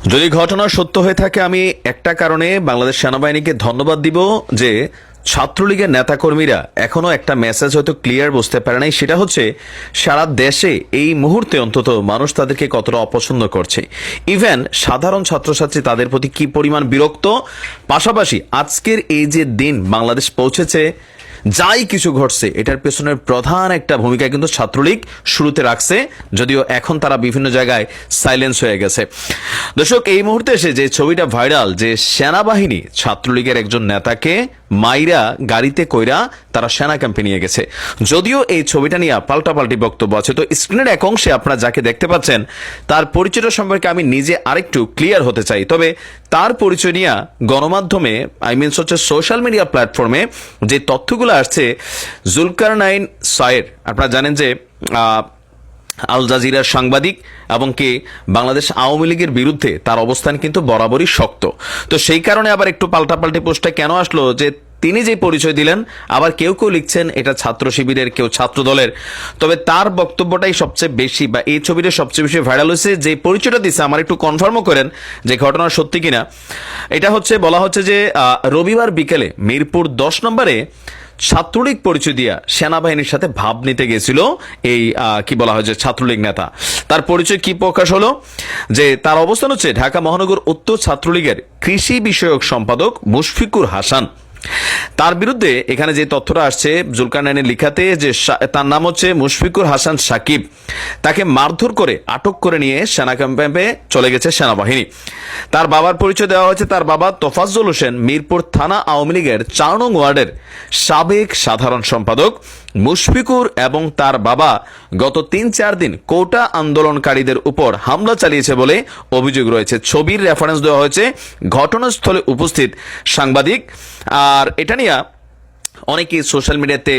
যদি ঘটনা সত্য হয়ে থাকে, আমি একটা কারণে বাংলাদেশ সেনাবাহিনীকে ধন্যবাদ দিব যে ছাত্রলীগের নেতাকর্মীরা এখনো একটা মেসেজ হয়তো ক্লিয়ার বুঝতে পারে নাই। সেটা হচ্ছে সারা দেশে এই মুহূর্তে অন্তত মানুষ তাদেরকে কতটা অপছন্দ করছে, ইভেন সাধারণ ছাত্রছাত্রী তাদের প্রতি কি পরিমাণ বিরক্ত। পাশাপাশি আজকের এই যে দিন বাংলাদেশ পৌঁছেছে, যাই কিছু ঘটছে এটার পেছনের প্রধান একটা ভূমিকা কিন্তু ছাত্রলীগ শুরুতে রাখছে, যদিও এখন তারা বিভিন্ন জায়গায় সাইলেন্স হয়ে গেছে। দর্শক, এই মুহূর্তে এসে যে ছবিটা ভাইরাল, যে সেনাবাহিনী ছাত্রলীগের একজন নেতাকে মাইরা গাড়িতে কইরা তারা সেনা ক্যাম্পে নিয়ে গেছে, যদিও এই ছবিটা নিয়ে পাল্টাপাল্টি বক্তব্য আছে। তো স্ক্রিনের এক অংশে আপনারা যাকে দেখতে পাচ্ছেন তার পরিচয়টা সম্পর্কে আমি নিজে আরেকটু ক্লিয়ার হতে চাই। তবে তার পরিচয় নিয়ে গণমাধ্যমে হচ্ছে সোশ্যাল মিডিয়া প্ল্যাটফর্মে যে তথ্যগুলো আসছে, জুলকারনাইন সায়ের, আপনারা জানেন যে আল জাজিরার সাংবাদিক এবং কি বাংলাদেশ আওয়ামী লীগের বিরুদ্ধে তার অবস্থান কিন্তু বরাবরই শক্ত। তো সেই কারণে আবার একটু পাল্টাপাল্টি পোস্টটা কেন আসলো, যে তিনি যে পরিচয় দিলেন, আবার কেউ কেউ লিখছেন এটা ছাত্র শিবিরের, কেউ ছাত্র দলের। তবে তার বক্তব্যটাই সবচেয়ে বেশি, বা এই ছবিটা সবচেয়ে বেশি ভাইরাল হয়েছে। যে পরিচয়টা দিচ্ছে আমার একটু কনফার্মও করেন যে ঘটনা সত্যি কিনা। এটা হচ্ছে বলা হচ্ছে যে রবিবার বিকেলে মিরপুর 10 নম্বরে ছাত্রলীগ পরিচয় দিয়া সেনাবাহিনীর সাথে ভাব নিতে গেছিল এই কি বলা হয় যে ছাত্রলীগ নেতা। তার পরিচয় কি প্রকাশ হলো, যে তার অবস্থান হচ্ছে ঢাকা মহানগর উত্তর ছাত্রলীগের কৃষি বিষয়ক সম্পাদক মুশফিকুর হাসান। তার বিরুদ্ধে এখানে যে তথ্যটা আসছে জুলকারনাইনের লিখাতে, যে তার নাম হচ্ছে মুশফিকুর হাসান সাকিব, তাকে মারধর করে আটক করে নিয়ে সেনা ক্যাম্পে চলে গেছে সেনাবাহিনী। তার বাবার পরিচয় দেওয়া হয়েছে, তার বাবা তোফাজ্জল হোসেন মিরপুর থানা আওয়ামী লীগের 4 নং ওয়ার্ডের সাবেক সাধারণ সম্পাদক। মুশফিকুর এবং তার বাবা গত 3-4 দিন কোটা আন্দোলনকারীদের উপর হামলা চালিয়েছে বলে অভিযোগ রয়েছে। ছবির রেফারেন্স দেওয়া হয়েছে ঘটনাস্থলে উপস্থিত সাংবাদিক। আর এটা নিয়ে অনেকেই সোশ্যাল মিডিয়াতে